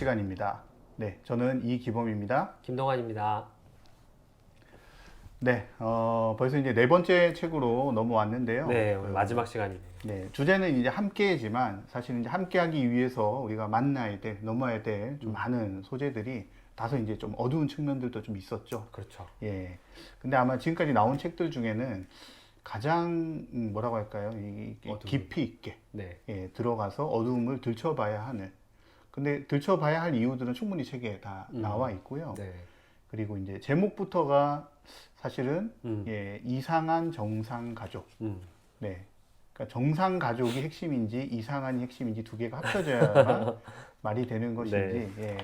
시간입니다. 네, 저는 이기범입니다. 김동환입니다. 네, 벌써 이제 네 번째 책으로 넘어왔는데요. 네, 오늘 마지막 시간이네요. 네, 주제는 이제 함께지만 사실 이제 함께하기 위해서 우리가 만나야 될, 넘어야 될 좀 많은 소재들이 다소 이제 좀 어두운 측면들도 좀 있었죠. 그렇죠. 예. 근데 아마 지금까지 나온 책들 중에는 가장 뭐라고 할까요? 깊이 있게 네. 예, 들어가서 어두움을 들춰봐야 하는. 근데 들춰봐야 할 이유들은 충분히 책에 다 나와 있고요. 네. 그리고 이제 제목부터가 사실은 예, 이상한 정상 가족. 음. 네. 그러니까 정상 가족이 핵심인지 이상한이 핵심인지 두 개가 합쳐져야만 말이 되는 것인지 예,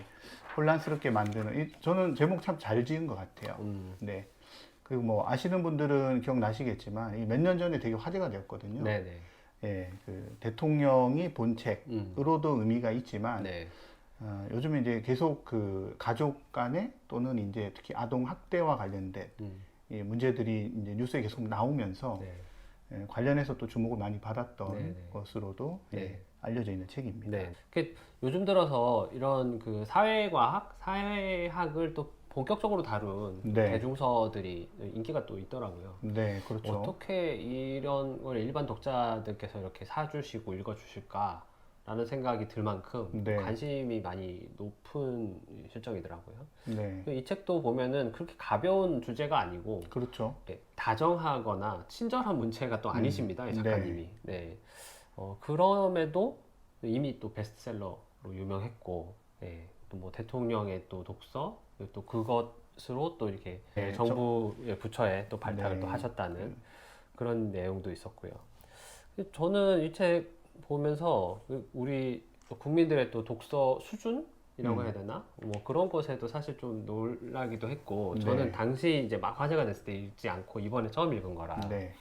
혼란스럽게 만드는. 저는 제목 참 잘 지은 것 같아요. 네. 그리고 뭐 아시는 분들은 기억나시겠지만 몇 년 전에 되게 화제가 되었거든요. 네네. 예, 그 대통령이 본 책으로도 의미가 있지만 네. 요즘에 이제 계속 그 가족 간에 또는 이제 특히 아동 학대와 관련된 이 문제들이 이제 뉴스에 계속 나오면서 네. 예, 관련해서 또 주목을 많이 받았던 네네. 것으로도 네. 예, 알려져 있는 책입니다. 네. 요즘 들어서 이런 그 사회과학, 사회학을 또 본격적으로 다룬 네. 대중서들이 인기가 또 있더라고요. 네, 그렇죠. 어떻게 이런 걸 일반 독자들께서 이렇게 사주시고 읽어주실까라는 생각이 들 만큼 네. 관심이 많이 높은 실정이더라고요. 네, 이 책도 보면은 그렇게 가벼운 주제가 아니고 그렇죠. 다정하거나 친절한 문체가 또 아니십니다, 이 작가님이. 네. 그럼에도 이미 또 베스트셀러로 유명했고, 또 뭐 대통령의 또 독서, 또 그것으로 또 이렇게 네, 정부의 부처에 또 발탁을 네. 또 하셨다는 그런 내용도 있었고요. 저는 이 책 보면서 우리 국민들의 또 독서 수준이라고 해야 되나? 뭐 그런 것에도 사실 좀 놀라기도 했고, 저는 네. 당시 이제 막 화제가 됐을 때 읽지 않고 이번에 처음 읽은 거라. 네,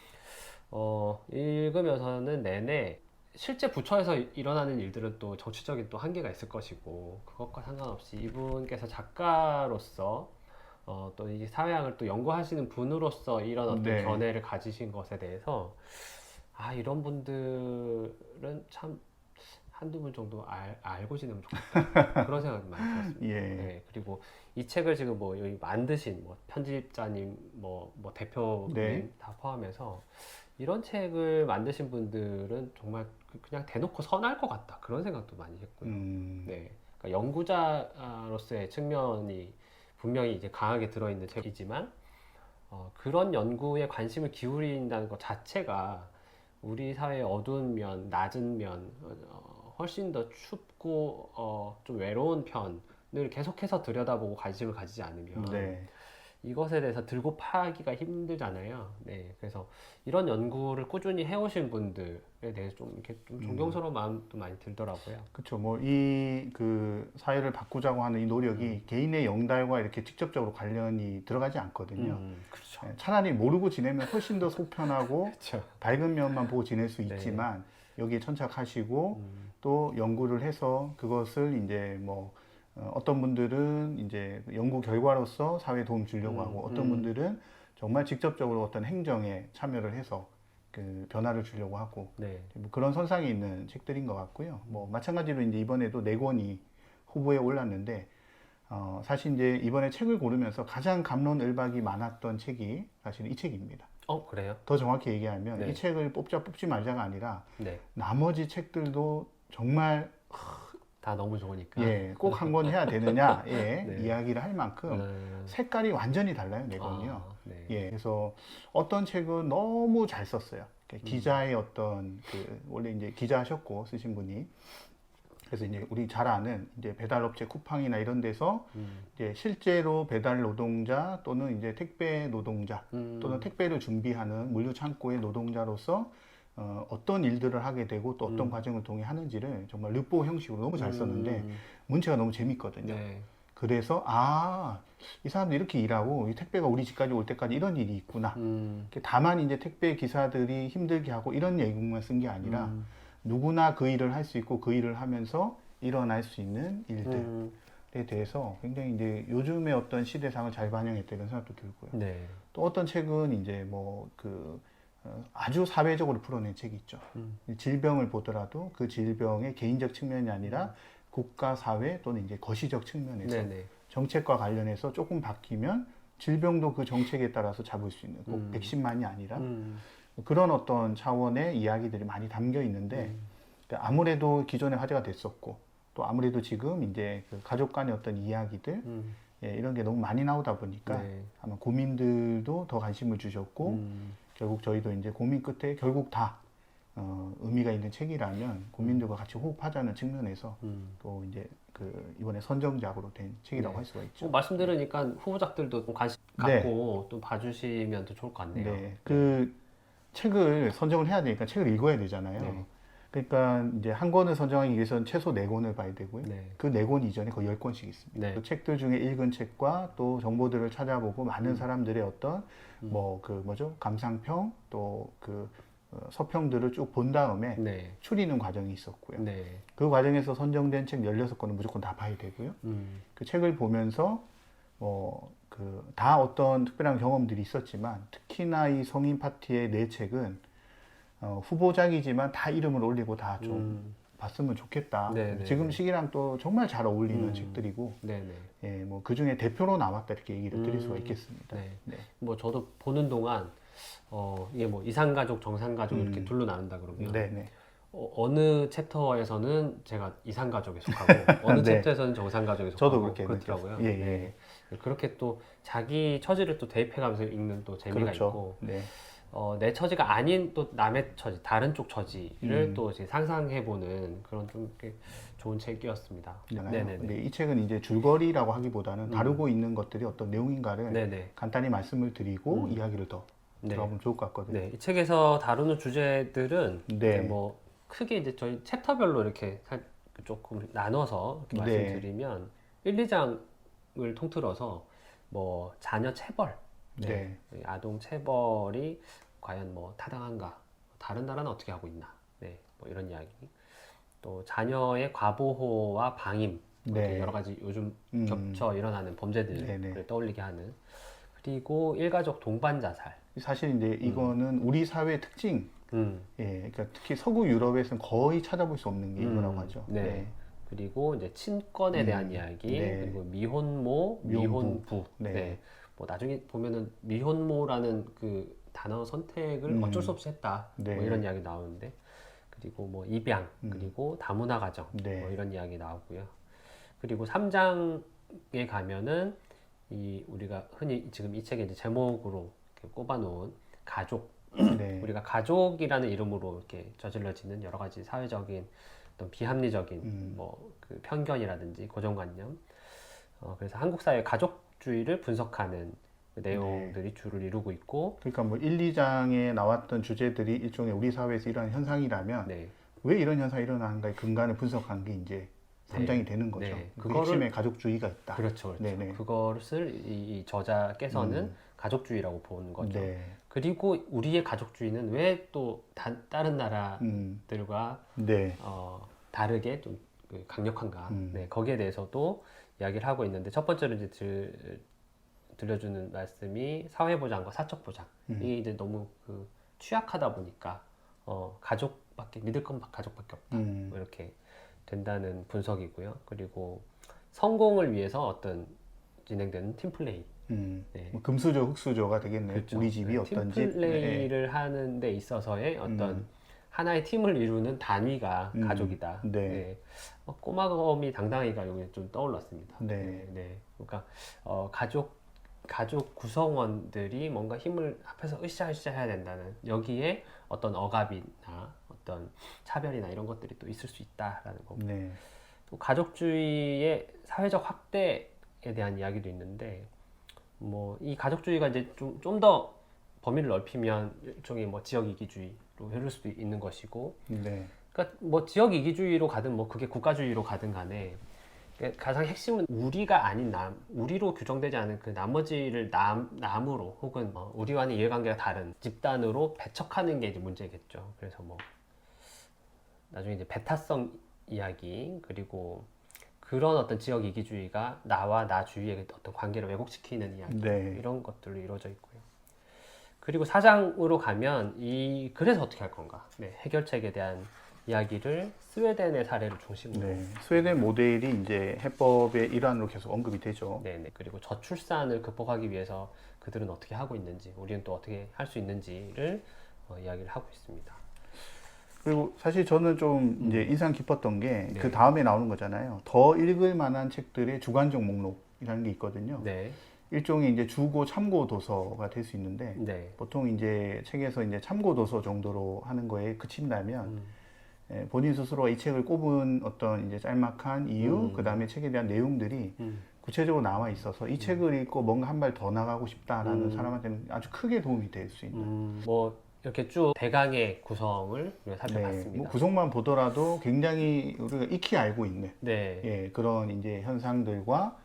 읽으면서는 내내 실제 부처에서 일어나는 일들은 또 정치적인 또 한계가 있을 것이고, 그것과 상관없이 이분께서 작가로서 또 이 사회학을 또 연구하시는 분으로서 이런 어떤 네. 견해를 가지신 것에 대해서 이런 분들은 참 한두 분 정도 알고 지내면 좋겠다 그런 생각이 많이 들었습니다. 예. 네, 그리고 이 책을 지금 뭐 여기 만드신 뭐 편집자님, 뭐 대표님 네. 다 포함해서 이런 책을 만드신 분들은 정말 그냥 대놓고 선할 것 같다 그런 생각도 많이 했고요. 네, 그러니까 연구자로서의 측면이 분명히 이제 강하게 들어있는 책이지만 그런 연구에 관심을 기울인다는 것 자체가 우리 사회의 어두운 면, 낮은 면, 훨씬 더 춥고 좀 외로운 편을 계속해서 들여다보고 관심을 가지지 않으면 네. 이것에 대해서 들고 파기가 힘들잖아요. 네, 그래서 이런 연구를 꾸준히 해오신 분들에 대해서 좀 이렇게 좀 존경스러운 마음도 많이 들더라고요. 그렇죠. 뭐 이 그 사회를 바꾸자고 하는 이 노력이 개인의 영달과 이렇게 직접적으로 관련이 들어가지 않거든요. 그렇죠. 예, 차라리 모르고 지내면 훨씬 더 속편하고 그렇죠. 밝은 면만 보고 지낼 수 네. 있지만 여기에 천착하시고 또 연구를 해서 그것을 이제 뭐 어떤 분들은 이제 연구 결과로서 사회에 도움 주려고 하고 어떤 분들은 정말 직접적으로 어떤 행정에 참여를 해서 그 변화를 주려고 하고 네. 뭐 그런 선상에 있는 책들인 것 같고요. 뭐 마찬가지로 이제 이번에도 네 권이 후보에 올랐는데 사실 이제 이번에 책을 고르면서 가장 갑론을박이 많았던 책이 사실 이 책입니다. 그래요? 더 정확히 얘기하면 네. 이 책을 뽑지 말자가 아니라 네. 나머지 책들도 정말 다 너무 좋으니까. 예, 꼭 한 권 해야 되느냐 예, 네. 이야기를 할 만큼 색깔이 완전히 달라요, 네 권이요. 네. 예, 그래서 어떤 책은 너무 잘 썼어요. 기자의 어떤 원래 이제 기자하셨고 쓰신 분이 그래서 이제 우리 잘 아는 이제 배달업체 쿠팡이나 이런 데서 이제 실제로 배달 노동자 또는 이제 택배 노동자 또는 택배를 준비하는 물류 창고의 노동자로서 어떤 일들을 하게 되고 또 어떤 과정을 통해 하는지를 정말 르포 형식으로 너무 잘 썼는데 문체가 너무 재밌거든요. 네. 그래서 이 사람들 이렇게 일하고 이 택배가 우리 집까지 올 때까지 이런 일이 있구나. 다만 이제 택배 기사들이 힘들게 하고 이런 얘기만 쓴 게 아니라 누구나 그 일을 할 수 있고 그 일을 하면서 일어날 수 있는 일들에 대해서 굉장히 이제 요즘의 어떤 시대상을 잘 반영했다 이런 생각도 들고요. 네. 또 어떤 책은 이제 뭐 아주 사회적으로 풀어낸 책이 있죠. 질병을 보더라도 그 질병의 개인적 측면이 아니라 국가 사회 또는 이제 거시적 측면에서 네네. 정책과 관련해서 조금 바뀌면 질병도 그 정책에 따라서 잡을 수 있는 꼭 백신만이 아니라 그런 어떤 차원의 이야기들이 많이 담겨 있는데 그러니까 아무래도 기존에 화제가 됐었고 또 아무래도 지금 이제 그 가족 간의 어떤 이야기들 예, 이런 게 너무 많이 나오다 보니까 네. 아마 고민들도 더 관심을 주셨고 결국 저희도 이제 고민 끝에 결국 다 의미가 있는 책이라면 고민들과 같이 호흡하자는 측면에서 또 이제 그 이번에 선정작으로 된 책이라고 네. 할 수가 있죠. 말씀 들으니까 후보작들도 좀 관심 네. 갖고 또 봐주시면 더 좋을 것 같네요. 네, 그 책을 선정을 해야 되니까 책을 읽어야 되잖아요. 네. 그러니까 이제 한 권을 선정하기 위해서는 최소 4권을 봐야 되고요. 네. 그 4권 이전에 거의 10권씩 있습니다. 네. 그 책들 중에 읽은 책과 또 정보들을 찾아보고 많은 사람들의 어떤 뭐 그 뭐죠? 감상평 또 그 서평들을 쭉 본 다음에 네. 추리는 과정이 있었고요. 네. 그 과정에서 선정된 책 16권은 무조건 다 봐야 되고요. 그 책을 보면서 다 어떤 특별한 경험들이 있었지만 특히나 이 성인 파티의 4책은 후보작이지만 다 이름을 올리고 다 좀 봤으면 좋겠다. 네네. 지금 시기랑 또 정말 잘 어울리는 책들이고, 네네. 예, 뭐 그 중에 대표로 남았다 이렇게 얘기를 드릴 수가 있겠습니다. 네. 네. 뭐 저도 보는 동안 이게 뭐 이상가족, 정상가족 이렇게 둘로 나눈다 그러면 네네. 어느 챕터에서는 제가 이상가족에 속하고 어느 네. 챕터에서는 정상가족에 속하고 저도 그렇게 그렇더라고요. 느꼈어요. 예, 예. 네. 그렇게 또 자기 처지를 또 대입해가면서 읽는 또 재미가 그렇죠. 있고 네. 내 처지가 아닌 또 남의 처지, 다른 쪽 처지를 또 이제 상상해보는 그런 좀 이렇게 좋은 책이었습니다. 네네. 근데 이 책은 이제 줄거리라고 하기보다는 다루고 있는 것들이 어떤 내용인가를 네네. 간단히 말씀을 드리고 이야기를 더 네. 들어보면 좋을 것 같거든요. 네, 이 책에서 다루는 주제들은 네. 이제 뭐 크게 이제 저희 챕터별로 이렇게 조금 나눠서 이렇게 네. 말씀드리면 1, 2장을 통틀어서 뭐 자녀 체벌, 네. 아동 체벌이 과연 뭐 타당한가, 다른 나라는 어떻게 하고 있나, 네, 뭐 이런 이야기. 또 자녀의 과보호와 방임, 뭐 이렇게 네. 여러 가지 요즘 겹쳐 일어나는 범죄들을 네네. 떠올리게 하는. 그리고 일가족 동반 자살. 사실 이제 이거는 우리 사회의 특징, 예, 그러니까 특히 서구 유럽에서는 거의 찾아볼 수 없는 게 이거라고 하죠. 네. 네. 그리고 이제 친권에 대한 이야기, 네. 그리고 미혼모, 미혼부. 네. 네. 뭐 나중에 보면은 미혼모라는 그 단어 선택을 어쩔 수 없이 했다. 네. 뭐 이런 이야기 나오는데, 그리고 뭐 입양, 그리고 다문화 가정, 네. 뭐 이런 이야기 나오고요. 그리고 3장에 가면은 이 우리가 흔히 지금 이 책의 이제 제목으로 이렇게 꼽아놓은 가족. 네. 우리가 가족이라는 이름으로 이렇게 저질러지는 여러 가지 사회적인 어떤 비합리적인 뭐 그 편견이라든지 고정관념. 그래서 한국 사회 가족주의를 분석하는 그 내용들이 주를 이루고 있고. 그러니까 뭐 1, 2장에 나왔던 주제들이 일종의 우리 사회에서 일어나는 현상이라면 네. 왜 이런 현상이 일어나는가의 근간을 분석한 게 이제 3장이 되는 거죠. 네. 그 그거를- 핵심에 가족주의가 있다. 그렇죠, 그렇죠. 네네. 그것을 이 저자께서는 가족주의라고 본 거죠. 네. 그리고 우리의 가족주의는 왜 또 다른 나라들과 네. 다르게 좀 그 강력한가? 네, 거기에 대해서도 이야기를 하고 있는데 첫 번째로 이제 들려주는 말씀이 사회보장과 사적보장. 이게 이제 너무 그 취약하다 보니까 가족밖에 믿을 건 가족밖에 없다. 뭐 이렇게 된다는 분석이고요. 그리고 성공을 위해서 어떤 진행되는 팀플레이. 네. 뭐 금수저, 흑수저가 되겠네요. 그렇죠. 우리 집이 네, 어떤 집. 팀플레이를 하는 데 있어서의 어떤 하나의 팀을 이루는 단위가 가족이다. 네. 꼬마거미 당당히가 여기 좀 떠올랐습니다. 네. 네. 그러니까 가족 구성원들이 뭔가 힘을 합해서 으쌰으쌰 해야 된다는, 여기에 어떤 억압이나 어떤 차별이나 이런 것들이 또 있을 수 있다라는 거고. 네. 또 가족주의의 사회적 확대에 대한 이야기도 있는데, 뭐 이 가족주의가 이제 좀 더 범위를 넓히면 일종의 뭐 지역 이기주의로 흐를 수도 있는 것이고, 네. 그러니까 뭐 지역 이기주의로 가든 뭐 그게 국가주의로 가든 간에 가장 핵심은 우리가 아닌 우리로 규정되지 않은 그 나머지를 남으로 혹은 우리와는 이해관계가 다른 집단으로 배척하는 게 이제 문제겠죠. 그래서 뭐 나중에 이제 배타성 이야기, 그리고 그런 어떤 지역 이기주의가 나와 나 주위의 어떤 관계를 왜곡시키는 이야기, 네. 이런 것들로 이루어져 있고요. 그리고 4장으로 가면 그래서 어떻게 할 건가? 네, 해결책에 대한 이야기를 스웨덴의 사례를 중심으로 네. 스웨덴 모델이 이제 해법의 일환으로 계속 언급이 되죠. 네네. 그리고 저출산을 극복하기 위해서 그들은 어떻게 하고 있는지, 우리는 또 어떻게 할 수 있는지를 이야기를 하고 있습니다. 그리고 사실 저는 좀 이제 인상 깊었던 게 네. 그 다음에 나오는 거잖아요. 더 읽을 만한 책들의 주관적 목록이라는 게 있거든요. 네, 일종의 이제 주고 참고 도서가 될 수 있는데 네, 보통 이제 책에서 이제 참고 도서 정도로 하는 거에 그친다면 본인 스스로 이 책을 꼽은 어떤 이제 짤막한 이유, 그 다음에 책에 대한 내용들이 구체적으로 나와 있어서 이 책을 읽고 뭔가 한 발 더 나가고 싶다라는 사람한테는 아주 크게 도움이 될 수 있는. 뭐 이렇게 쭉 대강의 구성을 우리가 네, 살펴봤습니다. 뭐 구성만 보더라도 굉장히 우리가 익히 알고 있는 네, 예, 그런 이제 현상들과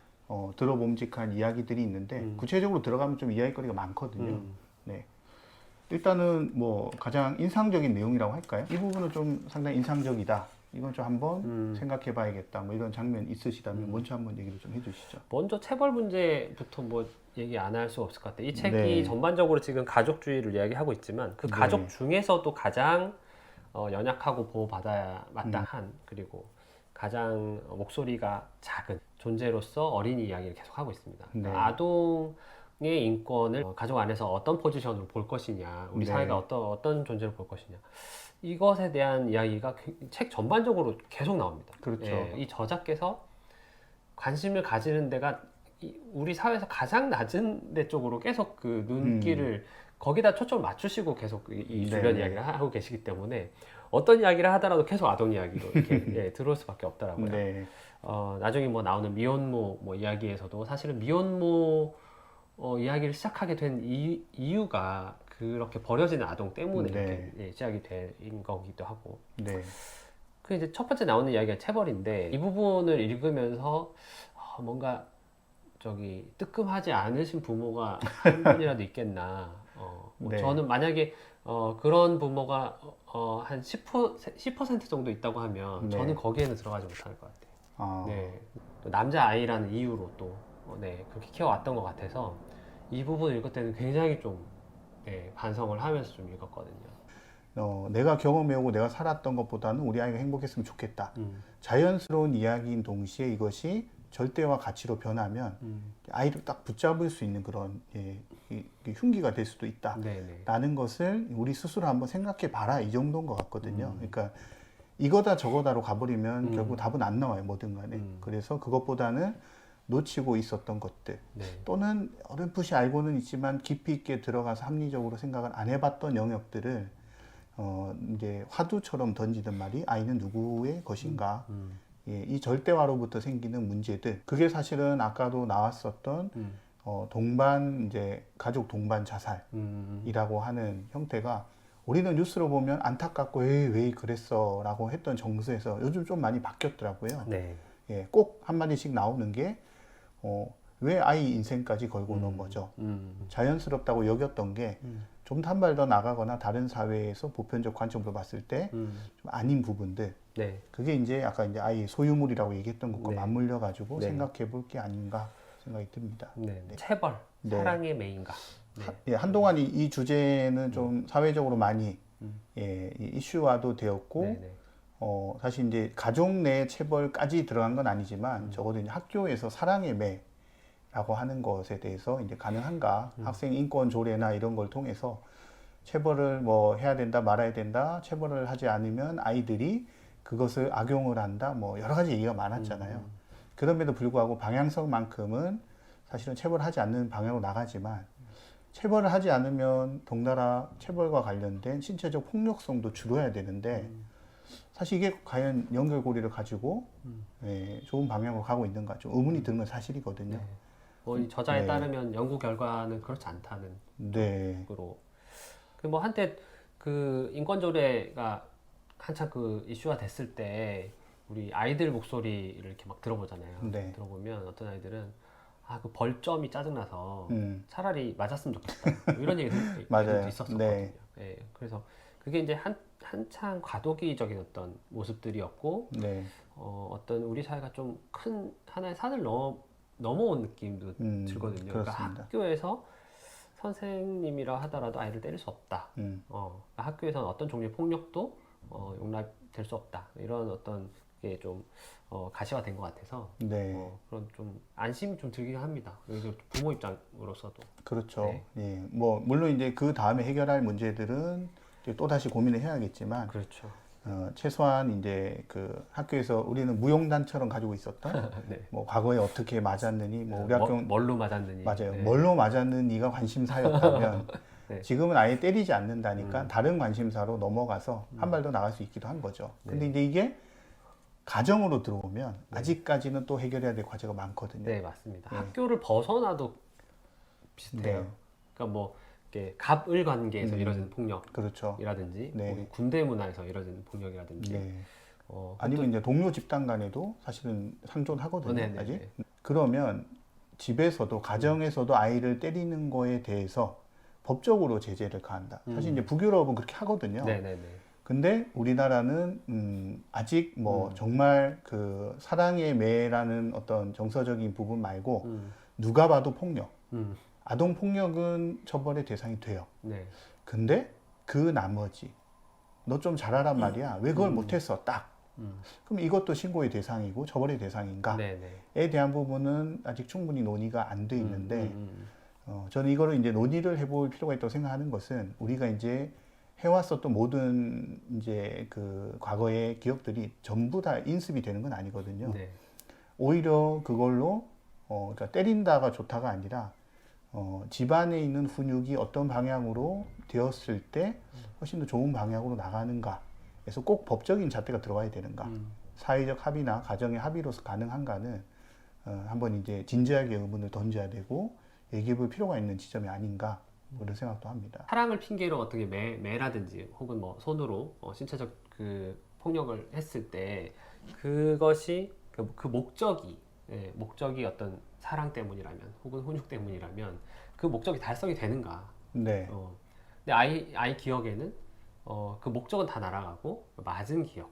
들어봄직한 이야기들이 있는데 구체적으로 들어가면 좀 이야기거리가 많거든요. 네. 일단은 뭐 가장 인상적인 내용이라고 할까요? 이 부분은 좀 상당히 인상적이다. 이건 좀 한번 생각해 봐야겠다. 뭐 이런 장면 있으시다면 먼저 한번 얘기를 좀 해주시죠. 먼저 체벌 문제부터 뭐 얘기 안 할 수 없을 것 같아요. 이 책이 네. 전반적으로 지금 가족주의를 이야기하고 있지만 그 가족 중에서도 가장 연약하고 보호받아야 마땅한 그리고 가장 목소리가 작은 존재로서 어린이 이야기를 계속하고 있습니다. 네. 아동의 인권을 가족 안에서 어떤 포지션으로 볼 것이냐, 우리 네. 사회가 어떤 존재로 볼 것이냐, 이것에 대한 이야기가 책 전반적으로 계속 나옵니다. 그렇죠. 예, 이 저자께서 관심을 가지는 데가 우리 사회에서 가장 낮은 데 쪽으로 계속 그 눈길을 거기다 초점을 맞추시고 계속 이 주변 네. 이야기를 하고 계시기 때문에 어떤 이야기를 하더라도 계속 아동 이야기로 이렇게 예, 들어올 수밖에 없더라고요. 네. 나중에 뭐 나오는 미혼모 뭐 이야기에서도 사실은 미혼모 이야기를 시작하게 된 이유가 그렇게 버려지는 아동 때문에 네. 이렇게 예, 시작이 된 거기도 하고. 네. 그 이제 첫 번째 나오는 이야기가 체벌인데 이 부분을 읽으면서 뭔가 저기 뜨끔하지 않으신 부모가 한 분이라도 있겠나. 뭐 네. 저는 만약에 그런 부모가 한 10% 정도 있다고 하면 네. 저는 거기에는 들어가지 못할 것 같아요. 아, 네. 또 남자 아이라는 이유로 또 네, 그렇게 키워왔던 것 같아서 이 부분을 읽을 때는 굉장히 좀 네, 반성을 하면서 좀 읽었거든요. 내가 경험해오고 내가 살았던 것보다는 우리 아이가 행복했으면 좋겠다. 자연스러운 이야기인 동시에 이것이 절대와 가치로 변하면 아이를 딱 붙잡을 수 있는 그런 흉기가 될 수도 있다. 네네. 라는 것을 우리 스스로 한번 생각해 봐라. 이 정도인 것 같거든요. 그러니까 이거다 저거다로 가버리면 결국 답은 안 나와요. 뭐든 간에. 그래서 그것보다는 놓치고 있었던 것들 네. 또는 어렴풋이 알고는 있지만 깊이 있게 들어가서 합리적으로 생각을 안 해봤던 영역들을 이제 화두처럼 던지는 말이 아이는 누구의 것인가. 예, 이 절대화로부터 생기는 문제들. 그게 사실은 아까도 나왔었던 동반 이제 가족 동반 자살이라고 하는 형태가 우리는 뉴스로 보면 안타깝고 왜 그랬어라고 했던 정서에서 요즘 좀 많이 바뀌었더라고요. 네. 예, 꼭 한마디씩 나오는 게 왜 아이 인생까지 걸고 넘어져 자연스럽다고 여겼던 게 좀 한 발 더 나가거나 다른 사회에서 보편적 관점으로 봤을 때 좀 아닌 부분들 네. 그게 이제 아까 이제 아이 소유물이라고 얘기했던 것과 네. 맞물려 가지고 네. 생각해 볼 게 아닌가 생각이 듭니다. 네. 체벌, 네. 사랑의 메인가. 네. 예, 한동안 이 주제는 좀 사회적으로 많이 이 이슈화도 되었고 네, 네. 사실 이제 가족 내 체벌까지 들어간 건 아니지만 적어도 이제 학교에서 사랑의 매라고 하는 것에 대해서 이제 가능한가 학생 인권 조례나 이런 걸 통해서 체벌을 뭐 해야 된다 말아야 된다 체벌을 하지 않으면 아이들이 그것을 악용을 한다 뭐 여러 가지 얘기가 많았잖아요. 그럼에도 불구하고 방향성만큼은 사실은 체벌하지 않는 방향으로 나가지만 체벌을 하지 않으면 동나라 체벌과 관련된 신체적 폭력성도 줄어야 되는데 사실 이게 과연 연결고리를 가지고 좋은 방향으로 가고 있는가 좀 의문이 드는 건 사실이거든요. 네. 이 저자에 네. 따르면 연구 결과는 그렇지 않다는 네. 쪽으로. 뭐 한때 그 인권조례가 한참 그 이슈가 됐을 때 우리 아이들 목소리를 이렇게 막 들어보잖아요. 네. 들어보면 어떤 아이들은 그 벌점이 짜증나서 차라리 맞았으면 좋겠다. 뭐 이런 얘기도 맞아요. 있었었거든요. 네. 네. 그래서 그게 이제 한창 과도기적인 어떤 모습들이었고 네. 어떤 우리 사회가 좀 큰 하나의 산을 넘어온 느낌도 들거든요. 그러니까 그렇습니다. 학교에서 선생님이라 하더라도 아이를 때릴 수 없다. 그러니까 학교에서는 어떤 종류의 폭력도 될 수 없다. 이런 어떤 게 좀 가시화 된 것 같아서 네. 그런 좀 안심이 좀 들긴 합니다. 그래서 부모 입장으로서도. 그렇죠. 네. 예. 뭐 물론 이제 그 다음에 해결할 문제들은 이제 또 다시 고민을 해야겠지만 그렇죠. 최소한 이제 그 학교에서 우리는 무용단처럼 가지고 있었던 네. 뭐 과거에 어떻게 맞았느니 뭐 우리 학교 뭘로 맞았느니. 맞아요. 네. 뭘로 맞았느니가 관심사였다면 네. 지금은 아예 때리지 않는다니까 다른 관심사로 넘어가서 한 발 더 나갈 수 있기도 한 거죠. 근데 네. 이제 이게 가정으로 들어오면 아직까지는 또 해결해야 될 과제가 많거든요. 네, 맞습니다. 네. 학교를 벗어나도 비슷해요. 네. 그러니까 뭐 이렇게 갑을 관계에서 이뤄지는 그렇죠. 폭력이라든지, 네. 우리 군대 문화에서 이뤄지는 폭력이라든지, 네. 어, 아니면 이제 동료 집단 간에도 사실은 상존하거든요. 네네네. 아직. 그러면 집에서도 가정에서도 아이를 때리는 거에 대해서 법적으로 제재를 가한다. 사실 이제 북유럽은 그렇게 하거든요. 네네네. 근데 우리나라는 아직 뭐 정말 그 사랑의 매라는 어떤 정서적인 부분 말고 누가 봐도 폭력, 아동 폭력은 처벌의 대상이 돼요. 네. 근데 그 나머지 너 좀 잘하란 말이야. 왜 그걸 못했어? 딱. 그럼 이것도 신고의 대상이고 처벌의 대상인가에 네네. 대한 부분은 아직 충분히 논의가 안 돼 있는데 저는 이거를 이제 논의를 해볼 필요가 있다고 생각하는 것은 우리가 이제 해왔었던 모든 이제 그 과거의 기억들이 전부 다 인습이 되는 건 아니거든요. 네. 오히려 그걸로 그러니까 때린다가 좋다가 아니라 집안에 있는 훈육이 어떤 방향으로 되었을 때 훨씬 더 좋은 방향으로 나가는가. 그래서 꼭 법적인 잣대가 들어와야 되는가. 사회적 합의나 가정의 합의로서 가능한가는 한번 이제 진지하게 의문을 던져야 되고 얘기해 볼 필요가 있는 지점이 아닌가. 그런 생각도 합니다. 사랑을 핑계로 어떻게 매라든지 혹은 뭐 손으로 신체적 그 폭력을 했을 때 그것이 그 목적이 목적이 어떤 사랑 때문이라면 혹은 훈육 때문이라면 그 목적이 달성이 되는가? 네. 근데 아이 기억에는 그 목적은 다 날아가고 맞은 기억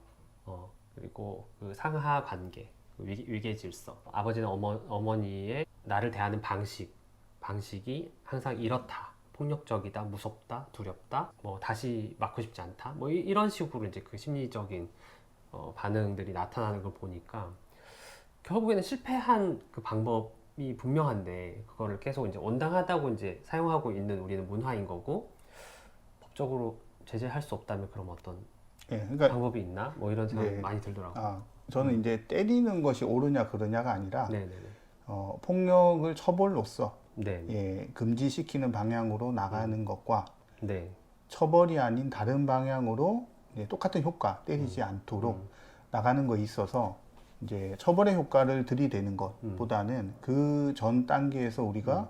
그리고 그 상하 관계 그 위계 질서 아버지나 어머니의 나를 대하는 방식이 항상 이렇다. 폭력적이다, 무섭다, 두렵다, 뭐 다시 맞고 싶지 않다, 뭐 이런 식으로 이제 그 심리적인 반응들이 나타나는 걸 보니까 결국에는 실패한 그 방법이 분명한데 그거를 계속 이제 온당하다고 이제 사용하고 있는 우리는 문화인 거고 법적으로 제재할 수 없다면 그럼 어떤 그러니까 방법이 있나? 뭐 이런 생각이 네. 많이 들더라고요. 저는 이제 때리는 것이 옳으냐 그러냐가 아니라 네네네. 폭력을 처벌로서 네. 금지시키는 방향으로 나가는 것과 네. 처벌이 아닌 다른 방향으로 똑같은 효과 때리지 않도록 나가는 거에 있어서 이제 처벌의 효과를 들이대는 것보다는 그 전 단계에서 우리가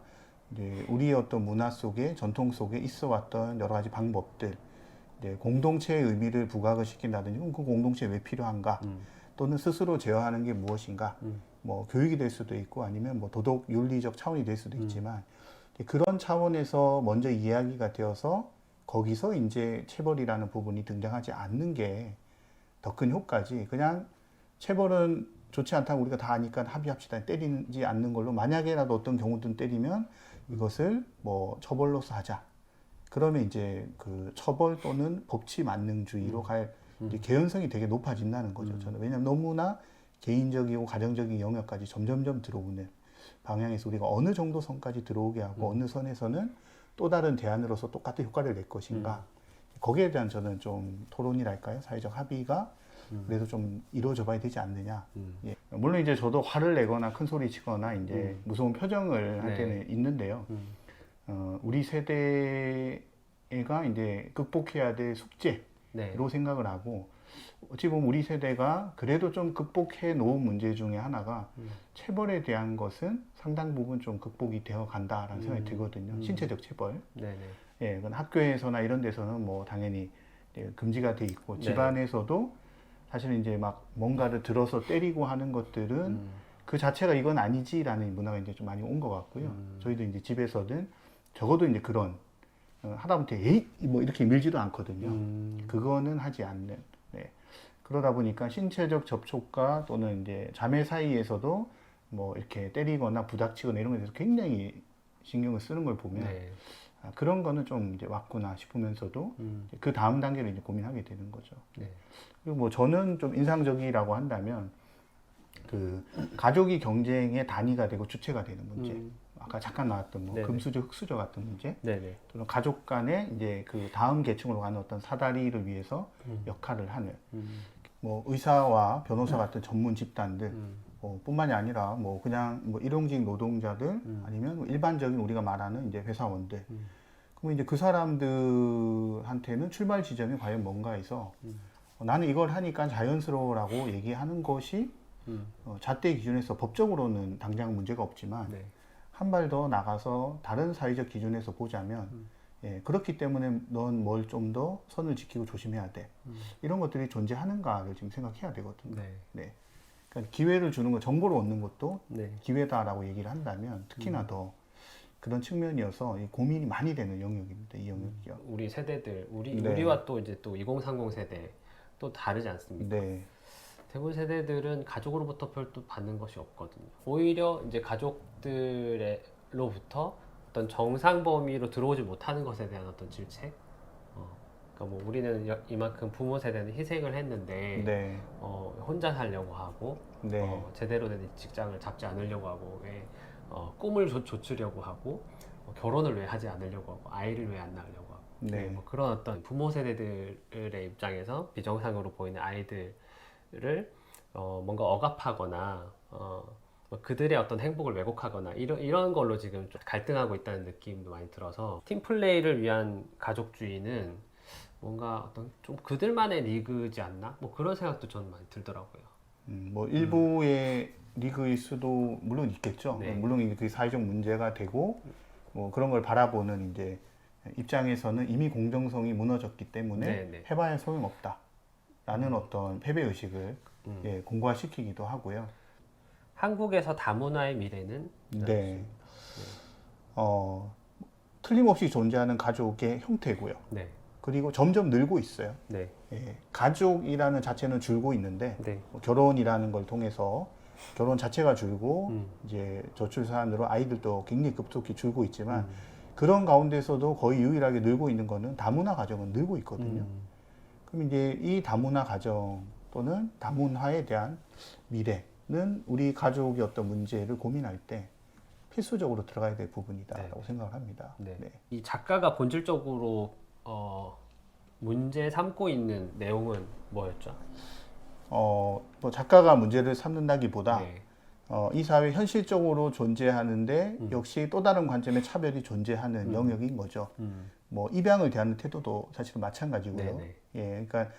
이제 우리의 어떤 문화 속에 전통 속에 있어 왔던 여러 가지 방법들 이제 공동체의 의미를 부각을 시킨다든지 그 공동체에 왜 필요한가 또는 스스로 제어하는 게 무엇인가 뭐 교육이 될 수도 있고 아니면 뭐 도덕 윤리적 차원이 될 수도 있지만 그런 차원에서 먼저 이야기가 되어서 거기서 이제 체벌이라는 부분이 등장하지 않는 게 더 큰 효과지. 그냥 체벌은 좋지 않다고 우리가 다 아니까 합의합시다. 때리지 않는 걸로 만약에라도 어떤 경우든 때리면 이것을 뭐 처벌로서 하자. 그러면 이제 그 처벌 또는 법치 만능주의로 갈 이제 개연성이 되게 높아진다는 거죠. 저는 왜냐하면 너무나 개인적이고 가정적인 영역까지 점점점 들어오는 방향에서 우리가 어느 정도 선까지 들어오게 하고 어느 선에서는 또 다른 대안으로서 똑같은 효과를 낼 것인가 거기에 대한 저는 좀 토론이랄까요 사회적 합의가 그래도 좀 이루어져 봐야 되지 않느냐. 예. 물론 이제 저도 화를 내거나 큰 소리 치거나 이제 무서운 표정을 할 때는 있는데요. 우리 세대가 이제 극복해야 될 숙제로 생각을 하고 어찌 보면 우리 세대가 그래도 좀 극복해 놓은 문제 중에 하나가 체벌에 대한 것은 상당 부분 좀 극복이 되어 간다라는 생각이 들거든요. 신체적 체벌. 네네. 예, 그건 학교에서나 이런 데서는 뭐 당연히 금지가 돼 있고 집안에서도 사실은 이제 막 뭔가를 들어서 때리고 하는 것들은 그 자체가 이건 아니지라는 문화가 이제 좀 많이 온 것 같고요. 저희도 이제 집에서는 적어도 이제 그런 하다못해 에이 뭐 이렇게 밀지도 않거든요. 그거는 하지 않는. 네. 그러다 보니까 신체적 접촉과 또는 이제 자매 사이에서도 뭐 이렇게 때리거나 부닥치거나 이런 것에 대해서 굉장히 신경을 쓰는 걸 보면 그런 거는 좀 이제 왔구나 싶으면서도 그 다음 단계를 이제 고민하게 되는 거죠. 네. 그리고 뭐 저는 좀 인상적이라고 한다면 그 가족이 경쟁의 단위가 되고 주체가 되는 문제. 아까 잠깐 나왔던 뭐 네네. 금수저, 흑수저 같은 문제. 네네. 또는 가족 간에 이제 그 다음 계층으로 가는 어떤 사다리를 위해서 역할을 하는 뭐 의사와 변호사 같은 전문 집단들 뿐만이 아니라 뭐 그냥 뭐 일용직 노동자들 아니면 뭐 일반적인 우리가 말하는 이제 회사원들. 그러면 이제 그 사람들한테는 출발 지점이 과연 뭔가 해서 나는 이걸 하니까 자연스러워라고 얘기하는 것이 잣대 기준에서 법적으로는 당장 문제가 없지만 네. 한 발 더 나가서 다른 사회적 기준에서 보자면 예, 그렇기 때문에 넌 뭘 좀 더 선을 지키고 조심해야 돼. 이런 것들이 존재하는가를 지금 생각해야 되거든요. 네. 네. 그러니까 기회를 주는 거, 정보를 얻는 것도 네. 기회다라고 얘기를 한다면 특히나 더 그런 측면이어서 이 고민이 많이 되는 영역입니다. 이 영역이요. 우리 세대들, 네. 우리와 또 이제 또 2030 세대 또 다르지 않습니까? 네. 대부분 세대들은 가족으로부터 별도 받는 것이 없거든요. 오히려 이제 가족들로부터 어떤 정상 범위로 들어오지 못하는 것에 대한 어떤 질책. 그러니까 뭐 우리는 이만큼 부모 세대는 희생을 했는데 네. 혼자 살려고 하고 네. 제대로 된 직장을 잡지 않으려고 하고 왜 꿈을 조추려고 하고 결혼을 왜 하지 않으려고 하고 아이를 왜 안 낳으려고 하고 네. 뭐 그런 어떤 부모 세대들의 입장에서 비정상으로 보이는 아이들을 뭔가 억압하거나 뭐 그들의 어떤 행복을 왜곡하거나 이런 걸로 지금 좀 갈등하고 있다는 느낌도 많이 들어서 팀플레이를 위한 가족주의는 뭔가 어떤 좀 그들만의 리그지 않나? 뭐 그런 생각도 저는 많이 들더라고요. 뭐 일부의 리그일 수도 물론 있겠죠. 네. 물론 이게 그게 사회적 문제가 되고 뭐 그런 걸 바라보는 이제 입장에서는 이미 공정성이 무너졌기 때문에 네, 네. 해봐야 소용없다라는 어떤 패배 의식을 예, 공고화시키기도 하고요. 한국에서 다문화의 미래는? 네. 틀림없이 존재하는 가족의 형태고요. 네. 그리고 점점 늘고 있어요. 네. 예, 가족이라는 자체는 줄고 있는데 네. 뭐 결혼이라는 걸 통해서 결혼 자체가 줄고 이제 저출산으로 아이들도 굉장히 급속히 줄고 있지만 그런 가운데서도 거의 유일하게 늘고 있는 거는 다문화 가정은 늘고 있거든요. 그럼 이제 이 다문화 가정 또는 다문화에 대한 미래는 우리 가족의 어떤 문제를 고민할 때 필수적으로 들어가야 될 부분이다라고 생각을 합니다. 네. 네. 이 작가가 본질적으로 문제 삼고 있는 내용은 뭐였죠? 뭐 작가가 문제를 삼는다기보다 네. 이 사회 현실적으로 존재하는데 역시 또 다른 관점의 차별이 존재하는 영역인 거죠. 뭐 입양을 대하는 태도도 사실은 마찬가지고요. 네네. 예, 그러니까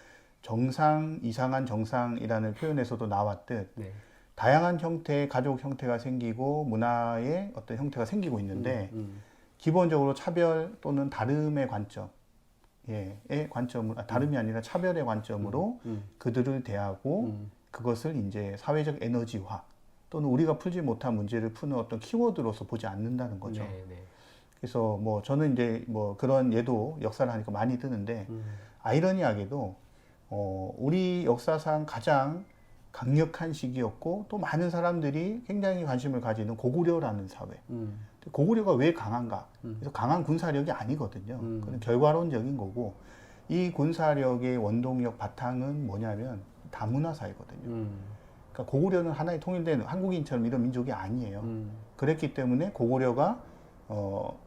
정상, 이상한 정상이라는 표현에서도 나왔듯 네. 다양한 형태의 가족 형태가 생기고 문화의 어떤 형태가 생기고 있는데 기본적으로 차별 또는 다름의 관점, 의 관점을 다름이 아니라 차별의 관점으로 그들을 대하고 그것을 이제 사회적 에너지화 또는 우리가 풀지 못한 문제를 푸는 어떤 키워드로서 보지 않는다는 거죠. 네, 네. 그래서 뭐 저는 이제 뭐 그런 예도 역사를 하니까 많이 드는데 아이러니하게도 우리 역사상 가장 강력한 시기였고 또 많은 사람들이 굉장히 관심을 가지는 고구려라는 사회. 고구려가 왜 강한가? 그래서 강한 군사력이 아니거든요. 그건 결과론적인 거고 이 군사력의 원동력 바탕은 뭐냐면 다문화 사회거든요. 그러니까 고구려는 하나의 통일된 한국인처럼 이런 민족이 아니에요. 그랬기 때문에 고구려가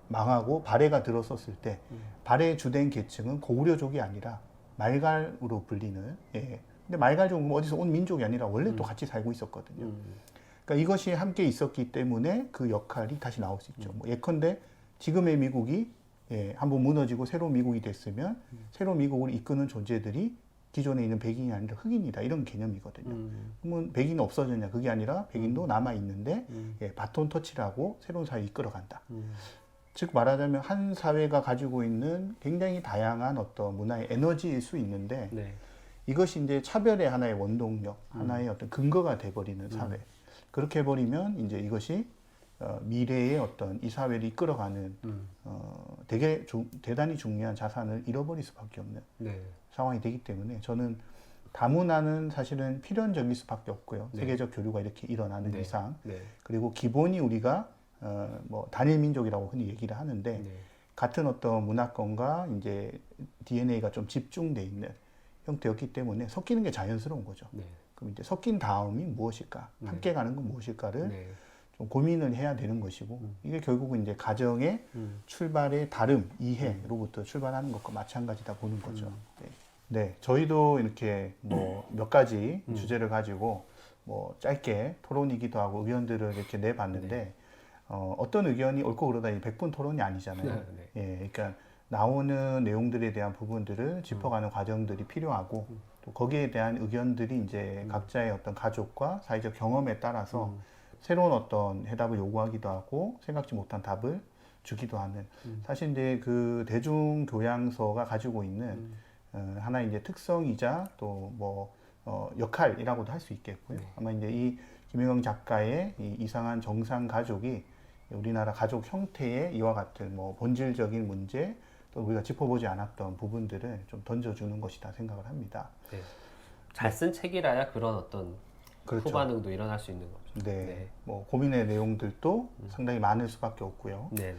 망하고 발해가 들어섰을 때 발해의 주된 계층은 고구려족이 아니라 말갈으로 불리는 근데 말갈족은 어디서 온 민족이 아니라 원래 또 같이 살고 있었거든요. 그러니까 이것이 함께 있었기 때문에 그 역할이 다시 나올 수 있죠. 뭐 예컨대 지금의 미국이 한번 무너지고 새로운 미국이 됐으면 새로운 미국을 이끄는 존재들이 기존에 있는 백인이 아니라 흑인이다 이런 개념이거든요. 그러면 백인은 없어졌냐? 그게 아니라 백인도 남아 있는데 바톤 터치라고 새로운 사회를 이끌어간다. 즉 말하자면 한 사회가 가지고 있는 굉장히 다양한 어떤 문화의 에너지일 수 있는데 네. 이것이 이제 차별의 하나의 원동력, 하나의 어떤 근거가 돼버리는 사회. 그렇게 해버리면 이제 이것이 미래의 어떤 이 사회를 이끌어가는 대단히 중요한 자산을 잃어버릴 수밖에 없는 네. 상황이 되기 때문에 저는 다문화는 사실은 필연적일 수밖에 없고요. 네. 세계적 교류가 이렇게 일어나는 네. 이상 네. 그리고 기본이 우리가 뭐 단일 민족이라고 흔히 얘기를 하는데 네. 같은 어떤 문화권과 이제 DNA가 좀 집중돼 있는 형태였기 때문에 섞이는 게 자연스러운 거죠. 네. 그럼 이제 섞인 다음이 무엇일까? 네. 함께 가는 건 무엇일까를 네. 좀 고민을 해야 되는 것이고 이게 결국은 이제 가정의 출발의 다름, 이해로부터 출발하는 것과 마찬가지다 보는 거죠. 네. 네, 저희도 이렇게 뭐 몇 가지 주제를 가지고 뭐 짧게 토론이기도 하고 의견들을 이렇게 내봤는데 어떤 의견이 옳고 그르다 이 100분 토론이 아니잖아요. 네. 예, 그러니까 나오는 내용들에 대한 부분들을 짚어가는 과정들이 필요하고 또 거기에 대한 의견들이 이제 각자의 어떤 가족과 사회적 경험에 따라서 새로운 어떤 해답을 요구하기도 하고 생각지 못한 답을 주기도 하는 사실 이제 그 대중교양서가 가지고 있는 하나의 이제 특성이자 또 뭐 역할이라고도 할 수 있겠고요. 네. 아마 이제 이 김혜경 작가의 이 이상한 정상 가족이 우리나라 가족 형태의 이와 같은 뭐 본질적인 문제 또 우리가 짚어보지 않았던 부분들을 좀 던져주는 것이다 생각을 합니다. 네. 잘 쓴 책이라야 그런 어떤 그렇죠. 후반응도 일어날 수 있는 거죠. 네. 네. 뭐 고민의 내용들도 상당히 많을 수밖에 없고요. 네.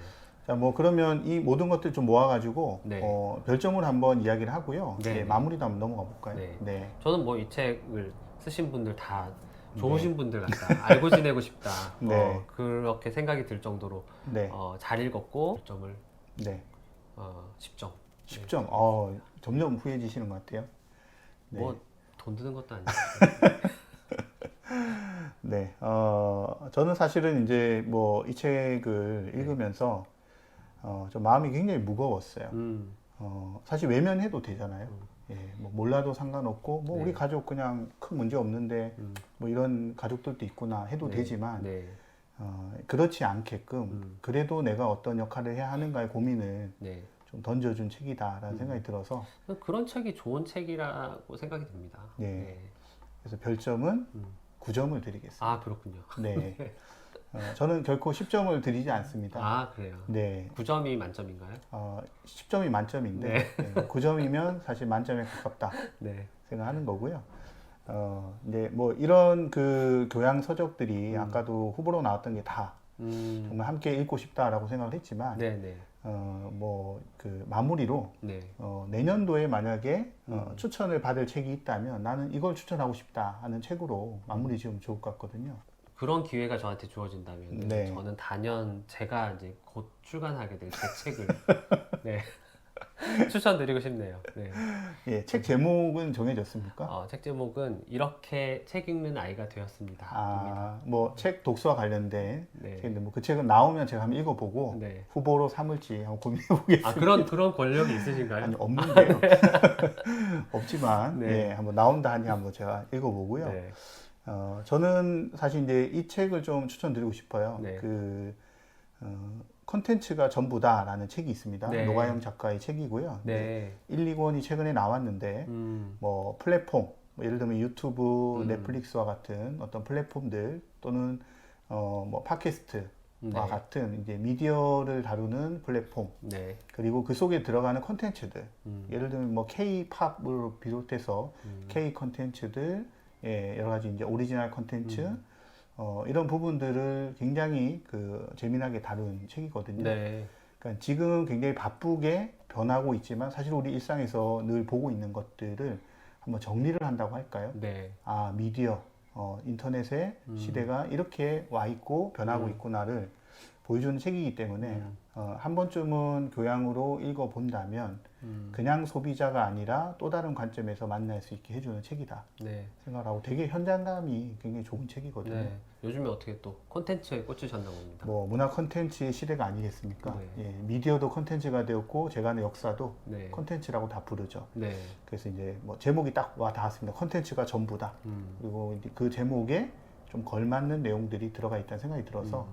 자, 뭐 그러면 이 모든 것들 좀 모아가지고 네. 별점을 한번 이야기를 하고요. 네. 예, 마무리도 한번 넘어가 볼까요? 네. 네. 저는 뭐 이 책을 쓰신 분들 다 좋으신 분들 같다. 알고 지내고 싶다. 네. 그렇게 생각이 들 정도로 네. 잘 읽었고 점을 네. 10점. 10점. 점점 후해지시는 것 같아요. 네. 뭐 돈 드는 것도 아니고. 네. 저는 사실은 이제 뭐 이 책을 읽으면서 좀 마음이 굉장히 무거웠어요. 사실 외면해도 되잖아요. 예, 뭐 몰라도 상관없고 뭐 네. 우리 가족 그냥 큰 문제 없는데 뭐 이런 가족들도 있구나 해도 네. 되지만 네. 그렇지 않게끔 그래도 내가 어떤 역할을 해야 하는가의 고민을 네. 좀 던져준 책이다라는 생각이 들어서 그런 책이 좋은 책이라고 생각이 듭니다. 네. 그래서 별점은 9점을 드리겠습니다. 아, 그렇군요. 네. 저는 결코 10점을 드리지 않습니다. 아, 그래요. 네. 9점이 만점인가요? 10점이 만점인데 9점이면 사실 만점에 가깝다 네. 생각하는 거고요. 이제 뭐 이런 그 교양 서적들이 아까도 후보로 나왔던 게 다 정말 함께 읽고 싶다라고 생각을 했지만 네, 네. 뭐 그 마무리로 네. 내년도에 만약에 추천을 받을 책이 있다면 나는 이걸 추천하고 싶다 하는 책으로 마무리 지으면 좋을 것 같거든요. 그런 기회가 저한테 주어진다면 네. 저는 단연 제가 이제 곧 출간하게 될 제 책을 네. 추천드리고 싶네요. 네. 예, 책 제목은 정해졌습니까? 책 제목은 이렇게 책 읽는 아이가 되었습니다. 뭐 책 독서와 관련된 네. 책인데 뭐 그 책은 나오면 제가 한번 읽어보고 네. 후보로 삼을지 한번 고민해 보겠습니다. 그런 권력이 있으신가요? 아니 없는데요. 없지만 네. 예, 한번 나온다 하니 한번 제가 읽어보고요. 네. 저는 사실 이제 이 책을 좀 추천드리고 싶어요. 네. 컨텐츠가 전부다라는 책이 있습니다. 네. 노가영 작가의 책이고요. 네. 1, 2권이 최근에 나왔는데 뭐 플랫폼, 뭐 예를 들면 유튜브, 넷플릭스와 같은 어떤 플랫폼들 또는 뭐 팟캐스트와 네. 같은 이제 미디어를 다루는 플랫폼 네. 그리고 그 속에 들어가는 컨텐츠들 예를 들면 뭐 K-팝을 비롯해서 K 컨텐츠들 여러 가지 이제 오리지널 컨텐츠 이런 부분들을 굉장히 그 재미나게 다룬 책이거든요. 네. 그러니까 지금 굉장히 바쁘게 변하고 있지만 사실 우리 일상에서 늘 보고 있는 것들을 한번 정리를 한다고 할까요? 네. 미디어, 인터넷의 시대가 이렇게 와 있고 변하고 있구나를 보여주는 책이기 때문에 한 번쯤은 교양으로 읽어본다면 그냥 소비자가 아니라 또 다른 관점에서 만날 수 있게 해주는 책이다 네. 생각하고 되게 현장감이 굉장히 좋은 책이거든요. 네. 요즘에 어떻게 또 콘텐츠에 꽂히셨나 봅니다. 뭐 문화 콘텐츠의 시대가 아니겠습니까? 네. 예, 미디어도 콘텐츠가 되었고 제간의 역사도 네. 콘텐츠라고 다 부르죠. 네. 그래서 이제 뭐 제목이 딱 와 닿았습니다. 콘텐츠가 전부다. 그리고 이제 그 제목에 좀 걸맞는 내용들이 들어가 있다는 생각이 들어서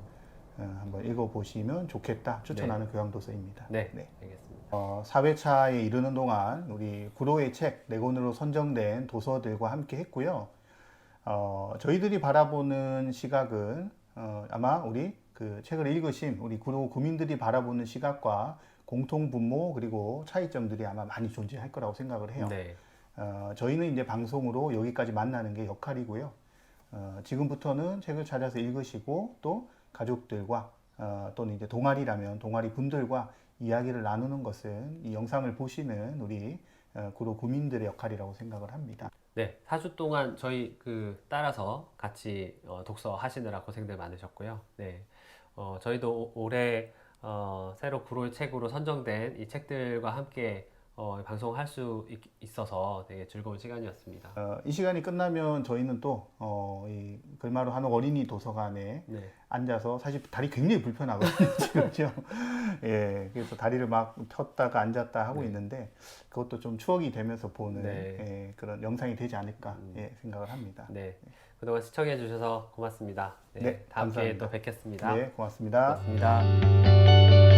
한번 읽어보시면 좋겠다 추천하는 교양도서입니다. 네. 네. 알겠습니다. 4회차에 이르는 동안 우리 구로의 책 4권으로 선정된 도서들과 함께 했고요. 저희들이 바라보는 시각은 아마 우리 그 책을 읽으신 우리 구로 구민들이 바라보는 시각과 공통분모 그리고 차이점들이 아마 많이 존재할 거라고 생각을 해요. 네. 저희는 이제 방송으로 여기까지 만나는 게 역할이고요. 지금부터는 책을 찾아서 읽으시고 또 가족들과 또는 이제 동아리라면 동아리 분들과 이야기를 나누는 것은 이 영상을 보시는 우리 구로 구민들의 역할이라고 생각을 합니다. 네, 4주 동안 저희 따라서 같이 독서 하시느라 고생들 많으셨고요. 네, 저희도 올해 새로 구로의 책으로 선정된 이 책들과 함께 방송할 수 있어서 되게 즐거운 시간이었습니다. 이 시간이 끝나면 저희는 또 이 글마루 한옥 어린이 도서관에 네, 앉아서 사실 다리 굉장히 불편하거든요 지금요. 예, 그래서 다리를 막 폈다가 앉았다 하고 네. 있는데 그것도 좀 추억이 되면서 보는 네. 예, 그런 영상이 되지 않을까 예, 생각을 합니다. 네, 그동안 시청해 주셔서 고맙습니다. 네, 네, 다음 기회에 감사합니다. 또 뵙겠습니다. 네, 고맙습니다. 고맙습니다.